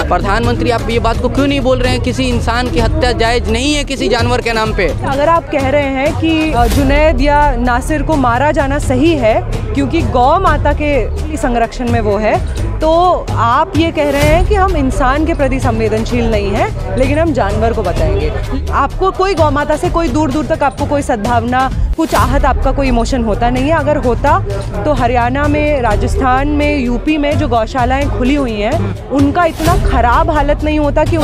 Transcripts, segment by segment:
प्रधानमंत्री आप ये बात को क्यों नहीं बोल रहे हैं किसी इंसान की हत्या जायज नहीं है किसी जानवर के नाम पे? अगर आप कह रहे हैं कि जुनैद या नासिर को मारा जाना सही है क्योंकि गौ माता के संरक्षण में वो है, तो आप ये कह रहे हैं कि हम इंसान के प्रति संवेदनशील नहीं हैं, लेकिन हम जानवर को बताएंगे। आपको कोई गौ माता से कोई दूर दूर तक आपको कोई सद्भावना, कुछ आहत, आपका कोई इमोशन होता नहीं है। अगर होता तो हरियाणा में, राजस्थान में, यूपी में जो गौशालाएं खुली हुई हैं उनका इतना खराब हालत नहीं होता कि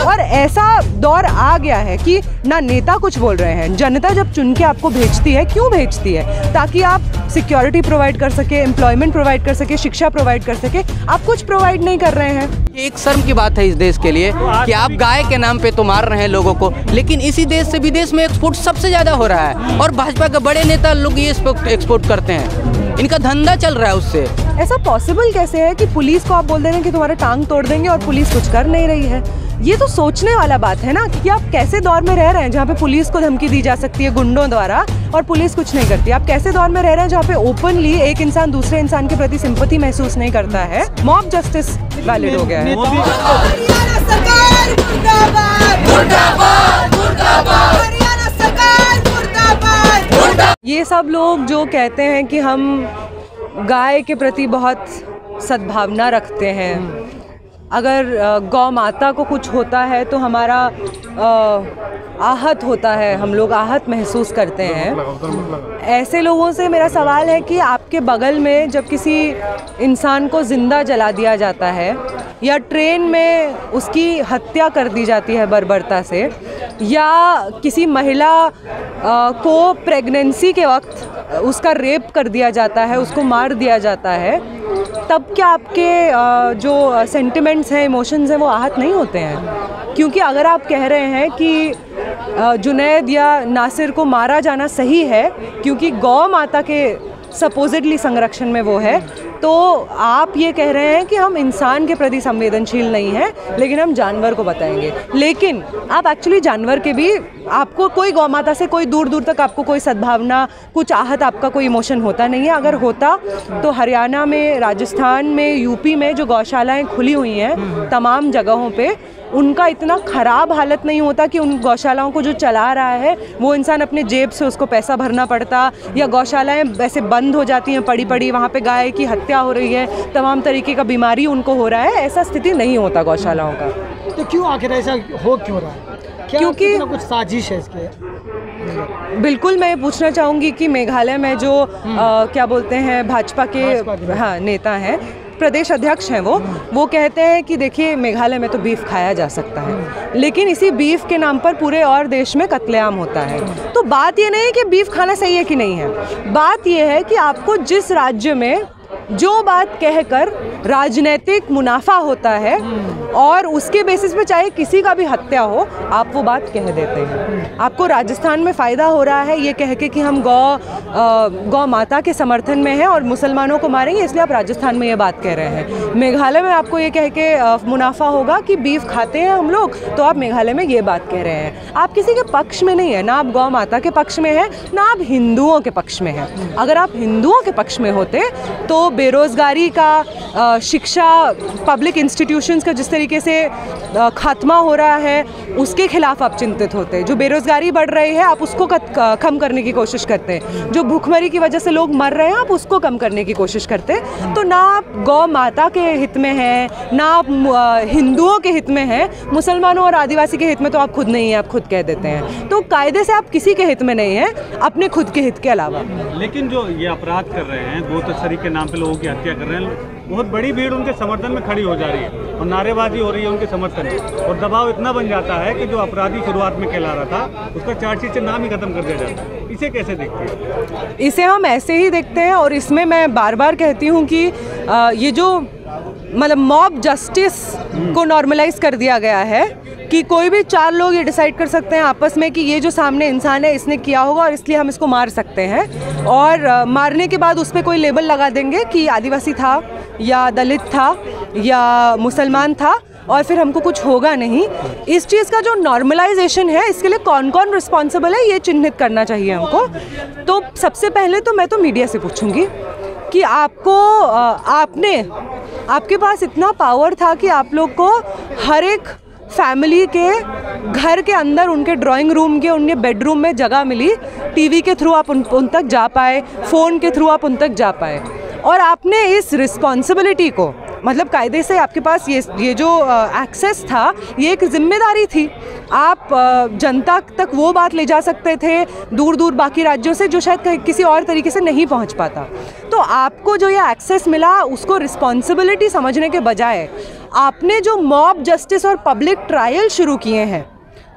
और ऐसा दौर आ गया है कि ना नेता कुछ बोल रहे हैं। जनता जब चुन के आपको भेजती है, क्यों भेजती है? ताकि आप सिक्योरिटी प्रोवाइड कर सके, एम्प्लॉयमेंट प्रोवाइड कर सके, शिक्षा प्रोवाइड कर सके। आप कुछ प्रोवाइड नहीं कर रहे हैं। एक शर्म की बात है इस देश के लिए कि आप गाय के नाम पे तो मार रहे हैं लोगों को, लेकिन इसी देश से विदेश में एक्सपोर्ट सबसे ज्यादा हो रहा है और भाजपा के बड़े नेता लोग ये एक्सपोर्ट करते हैं, इनका धंधा चल रहा है उससे। ऐसा पॉसिबल कैसे है कि पुलिस को आप बोल दे रहे हैं कि तुम्हारा टांग तोड़ देंगे और पुलिस कुछ कर नहीं रही है? ये तो सोचने वाला बात है ना कि आप कैसे दौर में रह रहे हैं जहाँ पे पुलिस को धमकी दी जा सकती है गुंडों द्वारा और पुलिस कुछ नहीं करती। आप कैसे दौर में रह रहे हैं जहाँ पे ओपनली एक इंसान दूसरे इंसान के प्रति सिंपैथी महसूस नहीं करता है। मॉब जस्टिस वैलिड हो गया है। ये सब लोग जो कहते हैं कि हम गाय के प्रति बहुत सद्भावना रखते हैं, अगर गौ माता को कुछ होता है तो हमारा आहत होता है, हम लोग आहत महसूस करते हैं। ऐसे लोगों से मेरा सवाल है कि आपके बगल में जब किसी इंसान को ज़िंदा जला दिया जाता है या ट्रेन में उसकी हत्या कर दी जाती है बर्बरता से, या किसी महिला को प्रेगनेंसी के वक्त उसका रेप कर दिया जाता है, उसको मार दिया जाता है, तब क्या आपके जो सेंटिमेंट्स हैं, इमोशंस हैं, वो आहत नहीं होते हैं? क्योंकि अगर आप कह रहे हैं कि जुनैद या नासिर को मारा जाना सही है क्योंकि गौ माता के सपोजिटली संरक्षण में वो है, तो आप ये कह रहे हैं कि हम इंसान के प्रति संवेदनशील नहीं हैं, लेकिन हम जानवर को बताएंगे। लेकिन आप एक्चुअली जानवर के भी, आपको कोई गौ माता से कोई दूर दूर तक आपको कोई सद्भावना, कुछ आहत, आपका कोई इमोशन होता नहीं है। अगर होता तो हरियाणा में, राजस्थान में, यूपी में जो गौशालाएं खुली हुई हैं तमाम जगहों पे, उनका इतना ख़राब हालत नहीं होता कि उन गौशालाओं को जो चला रहा है वो इंसान अपने जेब से उसको पैसा भरना पड़ता, या गौशालाएं वैसे बंद हो जाती हैं पड़ी पड़ी, वहाँ पे गाय की हत्या हो रही है, तमाम तरीके का बीमारी उनको हो रहा है। ऐसा स्थिति नहीं होता गौशालाओं का। तो क्यों आखिर ऐसा हो क्यों रहा है? क्योंकि कुछ साजिश है इसके। बिल्कुल, मैं पूछना चाहूँगी कि मेघालय में जो क्या बोलते हैं भाजपा के हाँ नेता हैं, प्रदेश अध्यक्ष हैं, वो कहते हैं कि देखिए मेघालय में तो बीफ खाया जा सकता है, लेकिन इसी बीफ के नाम पर पूरे और देश में कत्लेआम होता है। तो बात ये नहीं है कि बीफ खाना सही है कि नहीं है, बात ये है कि आपको जिस राज्य में जो बात कहकर राजनीतिक मुनाफा होता है और उसके बेसिस पे चाहे किसी का भी हत्या हो, आप वो बात कह देते हैं। आपको राजस्थान में फ़ायदा हो रहा है ये कह के कि हम गौ माता के समर्थन में हैं और मुसलमानों को मारेंगे, इसलिए आप राजस्थान में ये बात कह रहे हैं। मेघालय में आपको ये कह के मुनाफा होगा कि बीफ खाते हैं हम लोग, तो आप मेघालय में ये बात कह रहे हैं। आप किसी के पक्ष में नहीं है, ना आप गौ माता के पक्ष में हैं, ना आप हिंदुओं के पक्ष में हैं। अगर आप हिंदुओं के पक्ष में होते तो बेरोज़गारी का, शिक्षा, पब्लिक इंस्टीट्यूशंस का जिस तरीके से खात्मा हो रहा है उसके खिलाफ आप चिंतित होते। जो बेरोज़गारी बढ़ रही है आप उसको कम करने की कोशिश करते हैं। जो भूखमरी की वजह से लोग मर रहे हैं आप उसको कम करने की कोशिश करते हैं। तो ना आप गौ माता के हित में हैं, ना आप हिंदुओं के हित में हैं, मुसलमानों और आदिवासी के हित में तो आप खुद नहीं हैं, आप खुद कह देते हैं। तो कायदे से आप किसी के हित में नहीं हैं अपने खुद के हित के अलावा। लेकिन जो ये अपराध कर रहे हैं, दो तस्करी के नाम पे लोगों की हत्या कर रहे हैं, बहुत बड़ी भीड़ उनके समर्थन में खड़ी हो जा रही है और नारेबाजी हो रही है उनके समर्थन में, और दबाव इतना बन जाता है कि जो अपराधी शुरुआत में कहला रहा था उसका चार्जशीट से नाम ही खत्म कर दिया जाता है। इसे कैसे देखते हैं? इसे हम ऐसे ही देखते हैं, और इसमें मैं बार बार कहती हूँ कि ये जो मतलब मॉब जस्टिस को नॉर्मलाइज कर दिया गया है कि कोई भी चार लोग ये डिसाइड कर सकते हैं आपस में कि ये जो सामने इंसान है इसने किया होगा और इसलिए हम इसको मार सकते हैं, और मारने के बाद उस पर कोई लेबल लगा देंगे कि आदिवासी था या दलित था या मुसलमान था, और फिर हमको कुछ होगा नहीं। इस चीज़ का जो नॉर्मलाइजेशन है, इसके लिए कौन कौन रिस्पॉन्सिबल है ये चिन्हित करना चाहिए हमको। तो सबसे पहले तो मैं तो मीडिया से पूछूंगी कि आपके पास इतना पावर था कि आप लोग को हर एक फैमिली के घर के अंदर, उनके ड्राइंग रूम के, उनके बेडरूम में जगह मिली, टीवी के थ्रू आप उन तक जा पाए, फ़ोन के थ्रू आप उन तक जा पाए, और आपने इस रिस्पॉन्सिबिलिटी को, मतलब कायदे से आपके पास ये जो एक्सेस था, ये एक जिम्मेदारी थी। आप जनता तक वो बात ले जा सकते थे दूर दूर बाकी राज्यों से जो शायद किसी और तरीके से नहीं पहुंच पाता। तो आपको जो ये एक्सेस मिला, उसको रिस्पॉन्सिबिलिटी समझने के बजाय आपने जो मॉब जस्टिस और पब्लिक ट्रायल शुरू किए हैं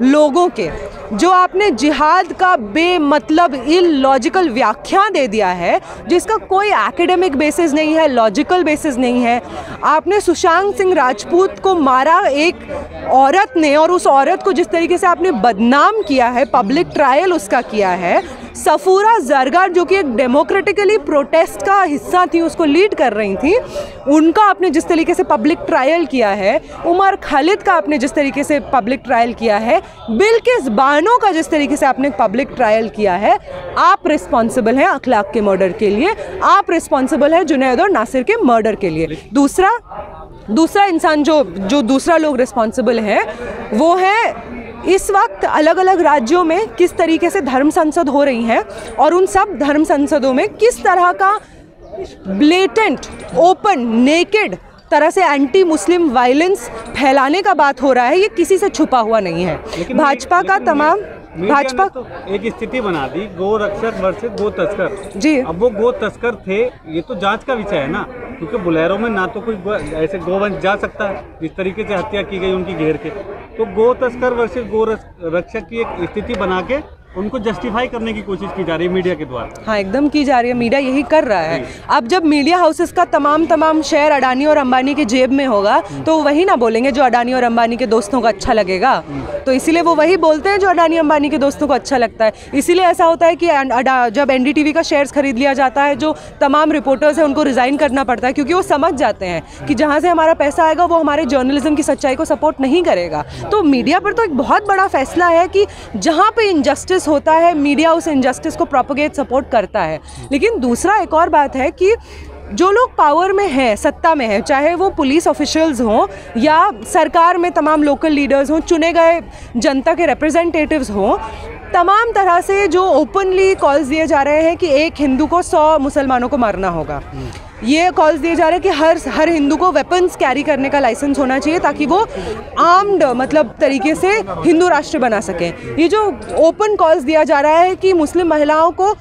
लोगों के, जो आपने जिहाद का बेमतलब इलॉजिकल व्याख्या दे दिया है जिसका कोई एकेडमिक बेसिस नहीं है, लॉजिकल बेसिस नहीं है। आपने सुशांत सिंह राजपूत को मारा एक औरत ने, और उस औरत को जिस तरीके से आपने बदनाम किया है, पब्लिक ट्रायल उसका किया है। सफूरा जरगर जो कि एक डेमोक्रेटिकली प्रोटेस्ट का हिस्सा थी, उसको लीड कर रही थी, उनका आपने जिस तरीके से पब्लिक ट्रायल किया है, उमर खालिद का आपने जिस तरीके से पब्लिक ट्रायल किया है, बिल्किस बानो का जिस तरीके से आपने पब्लिक ट्रायल किया है, आप रिस्पॉन्सिबल हैं अखलाक के मर्डर के लिए, आप रिस्पॉन्सिबल हैं जुनैद और नासिर के मर्डर के लिए। दूसरा इंसान जो दूसरा लोग रिस्पॉन्सिबल है वो है इस वक्त अलग अलग राज्यों में किस तरीके से धर्म संसद हो रही हैं, और उन सब धर्म संसदों में किस तरह का ब्लेटेंट, ओपन, नेकेड तरह से एंटी मुस्लिम वायलेंस फैलाने का बात हो रहा है। ये किसी से छुपा हुआ नहीं है। भाजपा का तमाम भाजपा तो एक स्थिति बना दी, गो रक्षक वर्सेस गो तस्कर जी। अब वो गो तस्कर थे, ये तो जांच का विषय है ना, क्योंकि बुलेरो में ना तो कोई ऐसे गोवंश जा सकता है जिस तरीके से हत्या की गई उनकी घेर के। तो गो तस्कर वर्सेस गो रक्षक की एक स्थिति बना के उनको जस्टिफाई करने की कोशिश की जा रही है मीडिया के द्वारा। हाँ, एकदम की जा रही है, मीडिया यही कर रहा है। अब जब मीडिया हाउसेस का तमाम शेयर अडानी और अंबानी की जेब में होगा तो वही ना बोलेंगे जो अडानी और अंबानी के दोस्तों को अच्छा लगेगा। तो इसीलिए वो वही बोलते हैं जो अडानी अंबानी के दोस्तों को अच्छा लगता है। इसीलिए ऐसा होता है कि जब एनडीटीवी का शेयर्स खरीद लिया जाता है, जो तमाम रिपोर्टर्स हैं उनको रिज़ाइन करना पड़ता है, क्योंकि वो समझ जाते हैं कि जहाँ से हमारा पैसा आएगा वो हमारे जर्नलिज्म की सच्चाई को सपोर्ट नहीं करेगा। तो मीडिया पर तो एक बहुत बड़ा फैसला है कि जहाँ पे इनजस्टिस होता है, मीडिया उस इनजस्टिस को प्रोपोगेट, सपोर्ट करता है। लेकिन दूसरा एक और बात है कि जो लोग पावर में हैं, सत्ता में हैं, चाहे वो पुलिस ऑफिशियल्स हों या सरकार में तमाम लोकल लीडर्स हों, चुने गए जनता के रिप्रेजेंटेटिव्स हों, तमाम तरह से जो ओपनली कॉल्स दिए जा रहे हैं कि एक हिंदू को 100 मुसलमानों को मारना होगा, ये कॉल्स दिए जा रहे हैं कि हर हिंदू को वेपन्स कैरी करने का लाइसेंस होना चाहिए ताकि वो आर्म्ड मतलब तरीके से हिंदू राष्ट्र बना सकें। ये जो ओपन कॉल्स दिया जा रहा है कि मुस्लिम महिलाओं को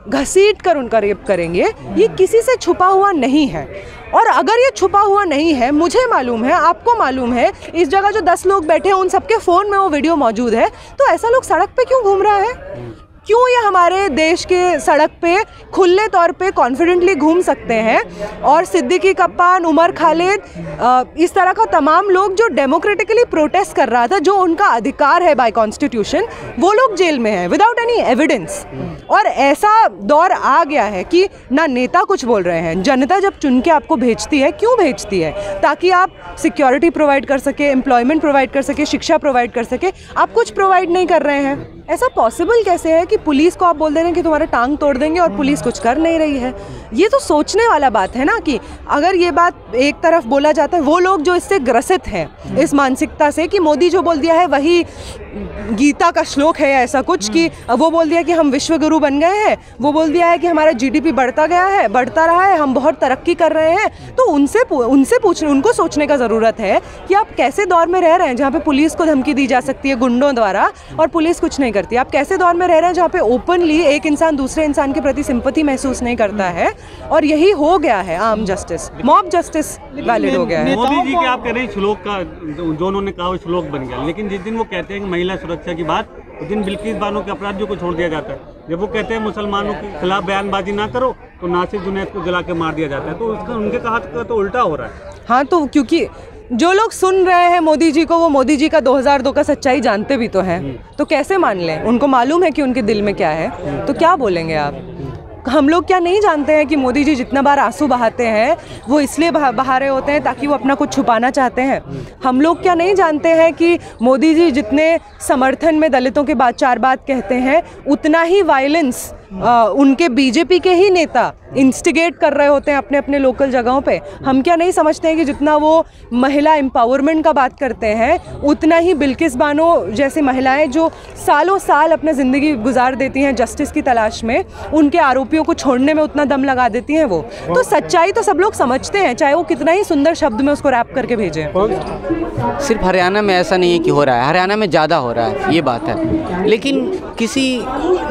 घसीट कर उनका रेप करेंगे, ये किसी से छुपा हुआ नहीं है। और अगर ये छुपा हुआ नहीं है, मुझे मालूम है, आपको मालूम है, इस जगह जो 10 लोग बैठे हैं उन सबके फ़ोन में वो वीडियो मौजूद है, तो ऐसा लोग सड़क पे क्यों घूम रहा है? क्यों ये हमारे देश के सड़क पे खुले तौर पे कॉन्फिडेंटली घूम सकते हैं, और सिद्दीकी कप्तान, उमर खालिद, इस तरह का तमाम लोग जो डेमोक्रेटिकली प्रोटेस्ट कर रहा था, जो उनका अधिकार है बाय कॉन्स्टिट्यूशन, वो लोग जेल में हैं विदाउट एनी एविडेंस। और ऐसा दौर आ गया है कि ना नेता कुछ बोल रहे हैं। जनता जब चुन के आपको भेजती है, क्यों भेजती है? ताकि आप सिक्योरिटी प्रोवाइड कर सके, एम्प्लॉयमेंट प्रोवाइड कर सके, शिक्षा प्रोवाइड कर सके। आप कुछ प्रोवाइड नहीं कर रहे हैं। ऐसा पॉसिबल कैसे है कि पुलिस को आप बोल दे रहे हैं कि तुम्हारा टांग तोड़ देंगे और पुलिस कुछ कर नहीं रही है? ये तो सोचने वाला बात है ना, कि अगर ये बात एक तरफ बोला जाता है, वो लोग जो इससे ग्रसित हैं इस मानसिकता से कि मोदी जो बोल दिया है वही गीता का श्लोक है या ऐसा कुछ, कि वो बोल दिया कि हम विश्व गुरु बन गए हैं, वो बोल दिया है कि हमारा जीडीपी बढ़ता गया है, बढ़ता रहा है, हम बहुत तरक्की कर रहे हैं। तो उनको सोचने का ज़रूरत है कि आप कैसे दौर में रह रहे हैं जहाँ पे पुलिस को धमकी दी जा सकती है गुंडों द्वारा और पुलिस कुछ नहीं करती। आप कैसे दौर में रह रहे हैं जहाँ पे ओपनली एक इंसान दूसरे इंसान के प्रति सिंपैथी महसूस नहीं करता है। और यही हो गया है arm justice, mob justice valid हो गया है। मोदी जी के आप कह रहे हैं श्लोक का, जो उन्होंने कहा वो श्लोक बन गया, लेकिन जिस दिन वो कहते हैं कि महिला सुरक्षा की बात, उस दिन बिल्किस बानो के अपराधियों को छोड़ दिया जाता है। जब वो कहते हैं मुसलमानों के खिलाफ बयानबाजी ना करो तो नासिर जुनैद को जला के मार दिया जाता है। तो उसका उनके कहा तो उल्टा हो रहा है। हाँ, तो क्योंकि जो लोग सुन रहे हैं मोदी जी को, वो मोदी जी का 2002 का सच्चाई जानते भी तो हैं, तो कैसे मान लें? उनको मालूम है कि उनके दिल में क्या है, तो क्या बोलेंगे आप? हम लोग क्या नहीं जानते हैं कि मोदी जी जितना बार आंसू बहाते हैं वो इसलिए बहा रहे होते हैं ताकि वो अपना कुछ छुपाना चाहते हैं? हम लोग क्या नहीं जानते हैं कि मोदी जी जितने समर्थन में दलितों के बाद 4 बात कहते हैं, उतना ही वायलेंस उनके बीजेपी के ही नेता इंस्टिगेट कर रहे होते हैं अपने अपने लोकल जगहों पे? हम क्या नहीं समझते हैं कि जितना वो महिला एम्पावरमेंट का बात करते हैं, उतना ही बिल्किस बानो जैसी महिलाएं जो सालों साल अपना ज़िंदगी गुजार देती हैं जस्टिस की तलाश में, उनके आरोपियों को छोड़ने में उतना दम लगा देती हैं वो? तो सच्चाई तो सब लोग समझते हैं, चाहे वो कितना ही सुंदर शब्द में उसको रैप करके भेजें। सिर्फ हरियाणा में ऐसा नहीं है कि हो रहा है, हरियाणा में ज़्यादा हो रहा है, ये बात है। लेकिन किसी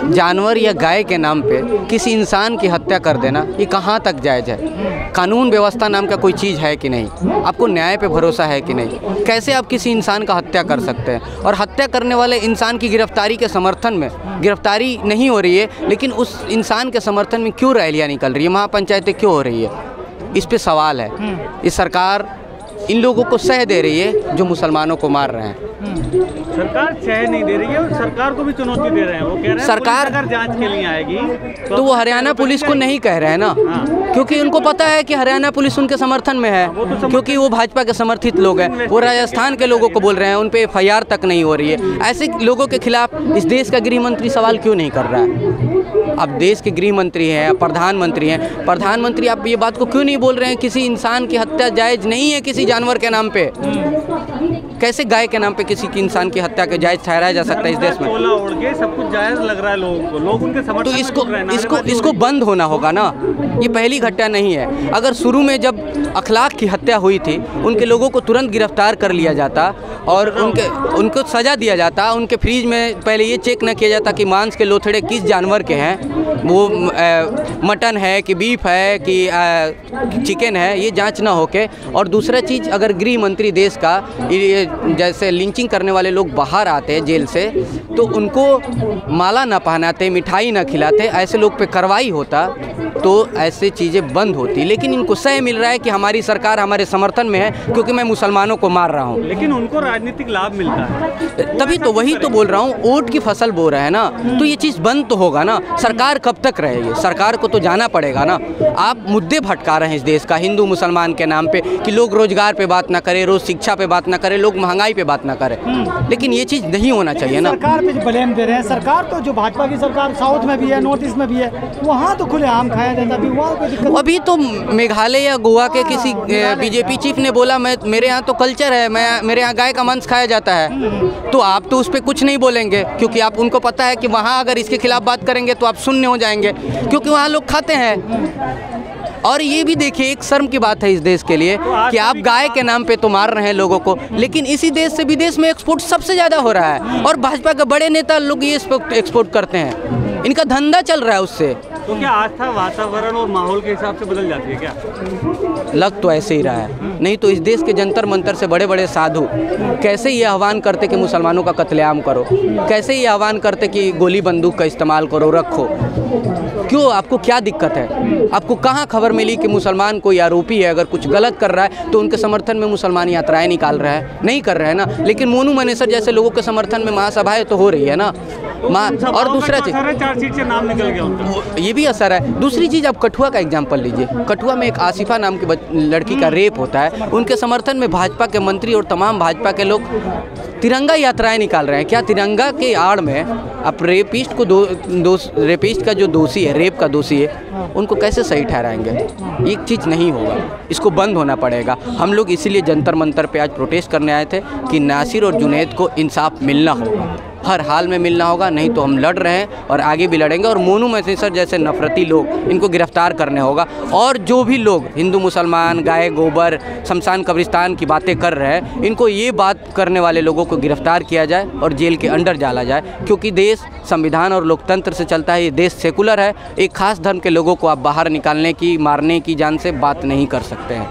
जानवर या गाय के नाम पे किसी इंसान की हत्या कर देना, ये कहाँ तक जायज़ है? कानून व्यवस्था नाम का कोई चीज़ है कि नहीं? आपको न्याय पे भरोसा है कि नहीं? कैसे आप किसी इंसान का हत्या कर सकते हैं? और हत्या करने वाले इंसान की गिरफ्तारी के समर्थन में गिरफ्तारी नहीं हो रही है, लेकिन उस इंसान के समर्थन में क्यों रैलियाँ निकल रही है, महापंचायतें क्यों हो रही है? इस पे सवाल है। ये सरकार इन लोगों को सह दे रही है जो मुसलमानों को मार रहे हैं। सरकार सह नहीं दे रही है और सरकार को भी चुनौती दे रहे हैं। वो कह रहे हैं सरकार अगर जांच के लिए आएगी तो वो हरियाणा पुलिस को नहीं कह रहे हैं ना, क्योंकि उनको पता है कि हरियाणा पुलिस उनके समर्थन में है, क्योंकि वो भाजपा के समर्थित लोग हैं। वो राजस्थान के लोगों को बोल रहे हैं, उन पे FIR तक नहीं हो रही है। ऐसे लोगों के खिलाफ इस देश का गृह मंत्री सवाल क्यों नहीं कर रहा है? अब देश के गृह मंत्री हैं, प्रधानमंत्री हैं, प्रधानमंत्री आप ये बात को क्यों नहीं बोल रहे हैं किसी इंसान की हत्या जायज़ नहीं है किसी जानवर के नाम पे? कैसे गाय के नाम पे किसी की इंसान की हत्या के जायज़ ठहराया जा सकता है इस देश में? चोला ओढ़ के सब कुछ जायज़ लग रहा है लोगों को, लोग उनके समर्थन तो में जुड़ रहे हैं। इसको बंद होना होगा ना। ये पहली घटना नहीं है। अगर शुरू में जब अखलाक की हत्या हुई थी, उनके लोगों को तुरंत गिरफ्तार कर लिया जाता और उनको सज़ा दिया जाता, उनके फ्रीज में पहले ये चेक न किया जाता कि मांस के लोथड़े किस जानवर के हैं, वो मटन है कि बीफ है कि चिकन है, ये जांच ना होके। और दूसरा चीज़, अगर गृह मंत्री देश का जैसे लिंचिंग करने वाले लोग बाहर आते हैं जेल से, तो उनको माला ना पहनाते, मिठाई ना खिलाते, ऐसे लोग पे कार्रवाई होता तो ऐसे चीज़ें बंद होती। लेकिन इनको सह मिल रहा है कि हमारी सरकार हमारे समर्थन में है क्योंकि मैं मुसलमानों को मार रहा हूँ। लेकिन उनको राजनीतिक लाभ मिलता है, तभी तो वही तो बोल रहा हूँ, वोट की फसल बो रहे हैं ना, तो ये चीज़ बंद तो होगा ना। सरकार कब तक रहेगी? सरकार को तो जाना पड़ेगा ना। आप मुद्दे भटका रहे हैं इस देश का हिंदू मुसलमान के नाम पे कि लोग रोजगार पे बात ना करें, रोज शिक्षा पे बात ना करें, लोग महंगाई पे बात ना करें। लेकिन ये चीज़ नहीं होना चाहिए ना। सरकार पे ब्लेम दे रहे हैं। सरकार तो जो भाजपा की सरकार साउथ में भी है, नॉर्थ ईस्ट में भी है, वहाँ तो खुलेआम खाया जाता है, वहाँ कोई दिक्कत। अभी तो मेघालय या गोवा के किसी बीजेपी चीफ ने बोला मेरे यहाँ तो कल्चर है, मेरे यहाँ गाय का मांस खाया जाता है। तो आप तो उस पर कुछ नहीं बोलेंगे क्योंकि आप उनको पता है कि वहाँ अगर इसके खिलाफ बात करेंगे तो आप शून्य हो जाएंगे, क्योंकि वहाँ लोग खाते हैं। और ये भी देखिए, एक शर्म की बात है इस देश के लिए कि आप गाय के नाम पे तो मार रहे हैं लोगों को, लेकिन इसी देश से विदेश में एक्सपोर्ट सबसे ज़्यादा हो रहा है और भाजपा के बड़े नेता लोग ये एक्सपोर्ट करते हैं, इनका धंधा चल रहा है उससे। तो क्या आस्था वातावरण और माहौल के हिसाब से बदल जाती है क्या? लग तो ऐसे ही रहा है, नहीं तो इस देश के जंतर मंतर से बड़े बड़े साधु कैसे ये आह्वान करते कि मुसलमानों का कत्लेआम करो, कैसे ये आह्वान करते कि गोली बंदूक का इस्तेमाल करो, रखो। क्यों? आपको क्या दिक्कत है? आपको कहाँ खबर मिली कि मुसलमान कोई आरोपी है, अगर कुछ गलत कर रहा है तो उनके समर्थन में मुसलमान यात्राएं निकाल रहा है? नहीं कर रहे हैं ना। लेकिन मोनू मनेसर जैसे लोगों के समर्थन में महासभाएं तो हो रही है ना। और दूसरा चीज़, 4 सीट से नाम निकल गया उनका, ये भी असर है। दूसरी चीज़, आप कठुआ का एग्जाम्पल लीजिए। कठुआ में एक आसिफा नाम की लड़की का रेप होता है, उनके समर्थन में भाजपा के मंत्री और तमाम भाजपा के लोग तिरंगा यात्राएं निकाल रहे हैं। क्या तिरंगा के आड़ में आप रेपिस्ट को रेपिस्ट का जो दोषी है, रेप का दोषी है, उनको कैसे सही ठहराएंगे? एक चीज़ नहीं होगा, इसको बंद होना पड़ेगा। हम लोग इसीलिए जंतर मंतर पे आज प्रोटेस्ट करने आए थे कि नासिर और जुनैद को इंसाफ मिलना होगा, हर हाल में मिलना होगा, नहीं तो हम लड़ रहे हैं और आगे भी लड़ेंगे। और मोनू मनेसर जैसे नफरती लोग, इनको गिरफ्तार करने होगा। और जो भी लोग हिंदू मुसलमान, गाय गोबर, शमशान कब्रिस्तान की बातें कर रहे हैं, इनको ये बात करने वाले लोगों को गिरफ्तार किया जाए और जेल के अंदर डाला जाए, क्योंकि देश संविधान और लोकतंत्र से चलता है। ये देश सेकुलर है। एक खास धर्म के लोगों को आप बाहर निकालने की, मारने की, जान से बात नहीं कर सकते हैं।